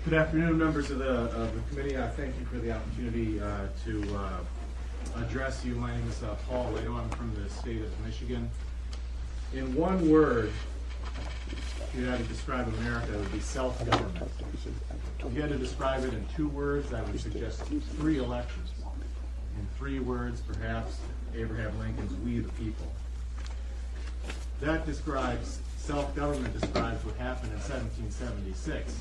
Good afternoon, members of the committee. Thank you for the opportunity to address you. My name is Paul Lehto. I'm from the state of Michigan. In one word, if you had to describe America, it would be self-government. If you had to describe it in 2 words, I would suggest 3 elections. In 3 words, perhaps Abraham Lincoln's "We the People." That describes, self-government describes what happened in 1776.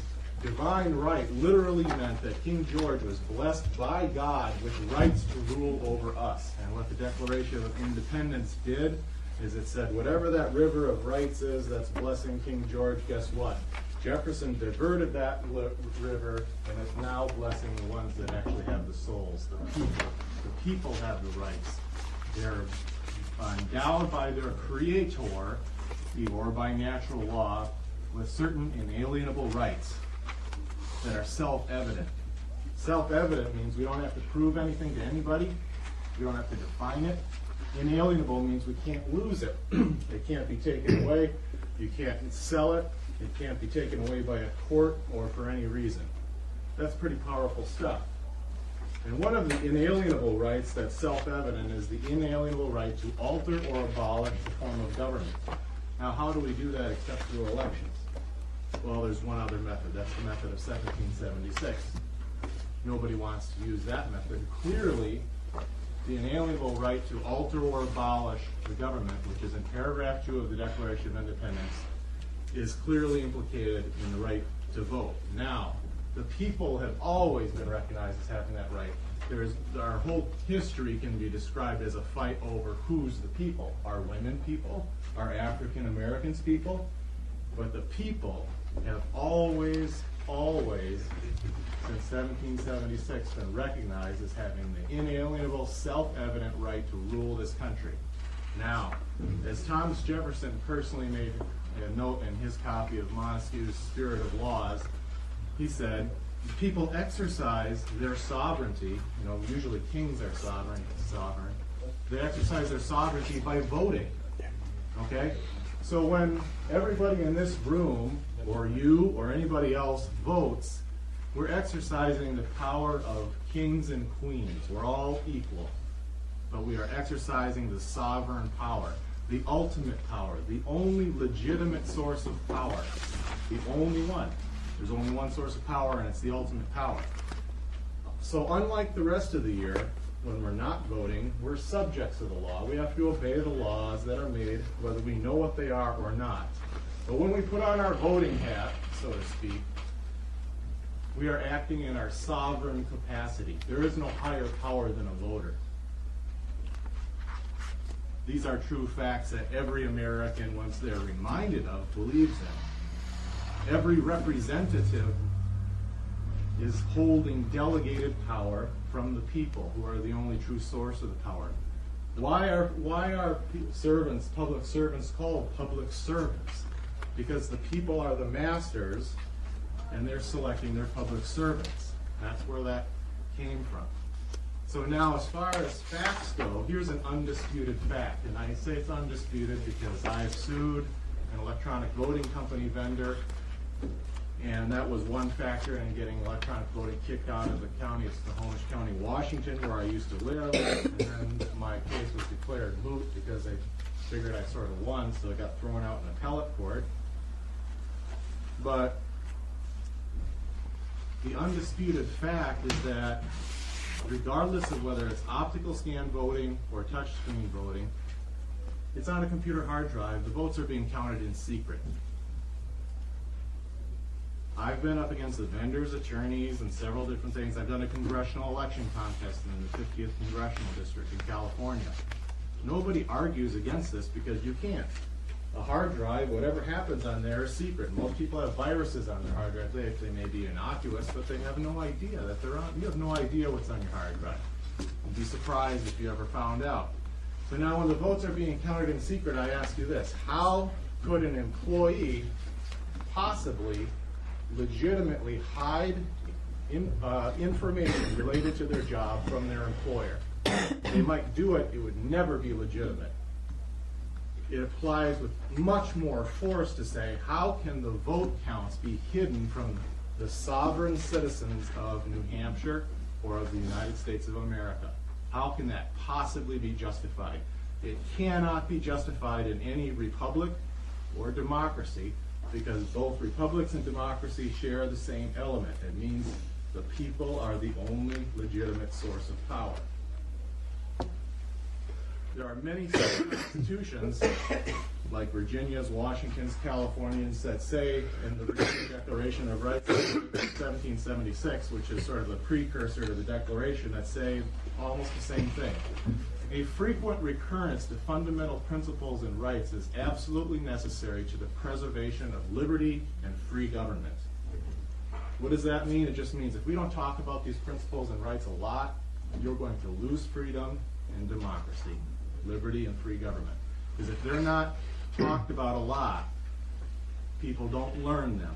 Divine right literally meant that King George was blessed by God with rights to rule over us. And what the Declaration of Independence did is it said, whatever that river of rights is that's blessing King George, guess what? Jefferson diverted that river, and it's now blessing the ones that actually have the souls, the people. The people have the rights. They're endowed by their creator, or by natural law, with certain inalienable rights that are self-evident. Self-evident means we don't have to prove anything to anybody. We don't have to define it. Inalienable means we can't lose it. It can't be taken away. You can't sell it. It can't be taken away by a court or for any reason. That's pretty powerful stuff. And one of the inalienable rights that's self-evident is the inalienable right to alter or abolish the form of government. Now, how do we do that except through elections? Well, there's one other method. That's the method of 1776. Nobody wants to use that method. Clearly, the inalienable right to alter or abolish the government, which is in paragraph 2 of the Declaration of Independence, is clearly implicated in the right to vote. Now, the people have always been recognized as having that right. Our whole history can be described as a fight over who's the people. Are women people? Are African Americans people? But the people have always, since 1776, been recognized as having the inalienable, self-evident right to rule this country. Now, as Thomas Jefferson personally made a note in his copy of Montesquieu's Spirit of Laws, he said, people exercise their sovereignty, usually kings are sovereign, they exercise their sovereignty by voting, okay? So when everybody in this room, or you, or anybody else votes, we're exercising the power of kings and queens. We're all equal, but we are exercising the sovereign power, the ultimate power, the only legitimate source of power, the only one. There's only one source of power, and it's the ultimate power. So unlike the rest of the year, when we're not voting, we're subjects of the law. We have to obey the laws that are made, whether we know what they are or not. But when we put on our voting hat, so to speak, we are acting in our sovereign capacity. There is no higher power than a voter. These are true facts that every American, once they're reminded of, believes in. Every representative is holding delegated power from the people, who are the only true source of the power. Why are servants, public servants, called public servants? Because the people are the masters, and they're selecting their public servants. That's where that came from. So now, as far as facts go, here's an undisputed fact. And I say it's undisputed because I've sued an electronic voting company vendor, and that was one factor in getting electronic voting kicked out of the county. It's Snohomish County, Washington, where I used to live. And then my case was declared moot because they figured I sort of won, so it got thrown out in appellate court. But the undisputed fact is that regardless of whether it's optical scan voting or touch screen voting, it's on a computer hard drive. The votes are being counted in secret. I've been up against the vendors, attorneys, and several different things. I've done a congressional election contest in the 50th Congressional District in California. Nobody argues against this because you can't. A hard drive, whatever happens on there is secret. Most people have viruses on their hard drive. They may be innocuous, but they have no idea that they're on. You have no idea what's on your hard drive. You'd be surprised if you ever found out. So now when the votes are being counted in secret, I ask you this. How could an employee possibly legitimately hide information related to their job from their employer? They might do it. It would never be legitimate. It applies with much more force to say, how can the vote counts be hidden from the sovereign citizens of New Hampshire or of the United States of America. How can that possibly be justified? It cannot be justified in any republic or democracy, because both republics and democracy share the same element. It means the people are the only legitimate source of power. There are many state constitutions, like Virginia's, Washington's, California's, that say in the Virginia Declaration of Rights of 1776, which is sort of the precursor to the Declaration, that say almost the same thing. A frequent recurrence to fundamental principles and rights is absolutely necessary to the preservation of liberty and free government. What does that mean? It just means if we don't talk about these principles and rights a lot, you're going to lose freedom and democracy, liberty and free government. Because if they're not talked about a lot, people don't learn them.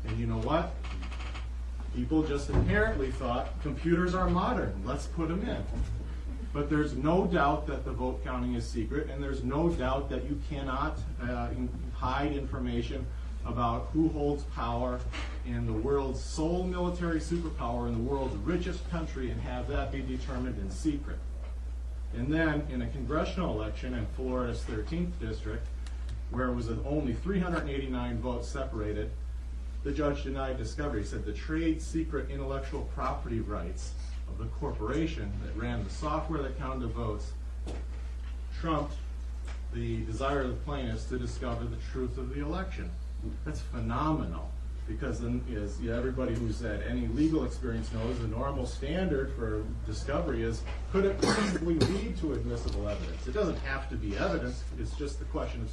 And you know what? People just inherently thought computers are modern, let's put them in. But there's no doubt that the vote counting is secret, and there's no doubt that you cannot hide information about who holds power in the world's sole military superpower in the world's richest country and have that be determined in secret. And then in a congressional election in Florida's 13th district, where it was only 389 votes separated, the judge denied discovery. He said the trade secret intellectual property rights of the corporation that ran the software that counted the votes trumped the desire of the plaintiffs to discover the truth of the election. That's phenomenal, because then, as everybody who's had any legal experience knows, the normal standard for discovery is, could it possibly lead to admissible evidence? It doesn't have to be evidence, it's just the question of,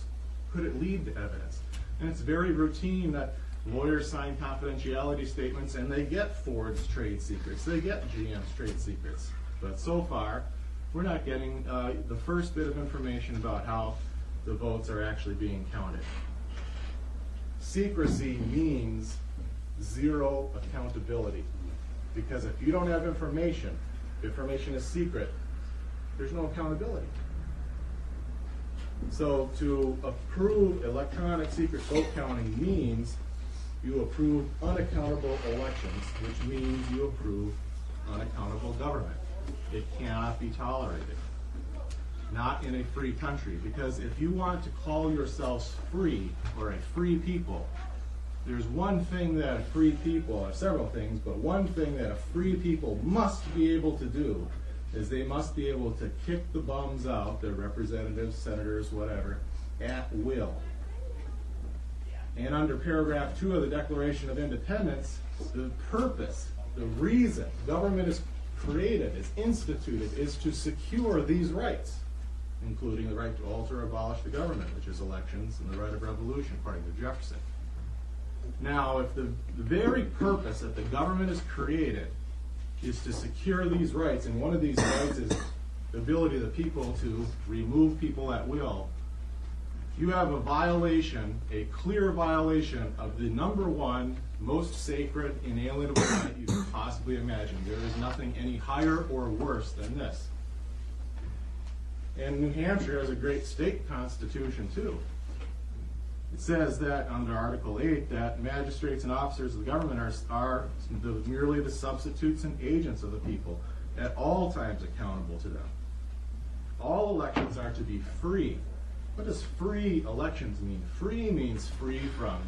could it lead to evidence? And it's very routine that lawyers sign confidentiality statements and they get Ford's trade secrets, they get GM's trade secrets. But so far, we're not getting the first bit of information about how the votes are actually being counted. Secrecy means zero accountability, because if you don't have information is secret, there's no accountability. So to approve electronic secret vote counting means you approve unaccountable elections, which means you approve unaccountable government. It cannot be tolerated. Not in a free country, because if you want to call yourselves free or a free people, there's one thing that a free people, or several things, but one thing that a free people must be able to do is they must be able to kick the bums out, their representatives, senators, whatever, at will. And under paragraph 2 of the Declaration of Independence, the purpose, the reason government is created, is instituted, is to secure these rights, including the right to alter or abolish the government, which is elections, and the right of revolution, according to Jefferson. Now, if the very purpose that the government is created is to secure these rights, and one of these rights is the ability of the people to remove people at will, you have a violation, a clear violation of the number one most sacred, inalienable right you can possibly imagine. There is nothing any higher or worse than this. And New Hampshire has a great state constitution too. It says that under Article 8 that magistrates and officers of the government are merely the substitutes and agents of the people, at all times accountable to them. All elections are to be free. What does free elections mean? Free means free from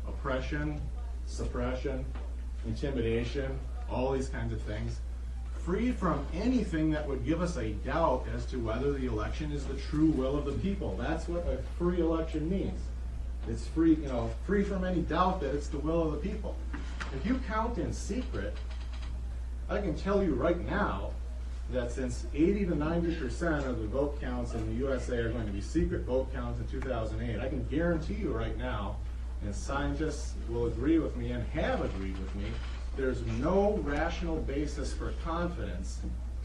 oppression, suppression, intimidation, all these kinds of things. Free from anything that would give us a doubt as to whether the election is the true will of the people. That's what a free election means. It's free, free from any doubt that it's the will of the people. If you count in secret, I can tell you right now that since 80 to 90% of the vote counts in the USA are going to be secret vote counts in 2008, I can guarantee you right now, and scientists will agree with me and have agreed with me, there's no rational basis for confidence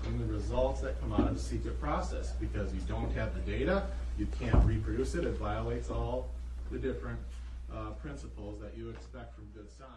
in the results that come out of the secret process, because you don't have the data, you can't reproduce it, it violates all the different principles that you expect from good science.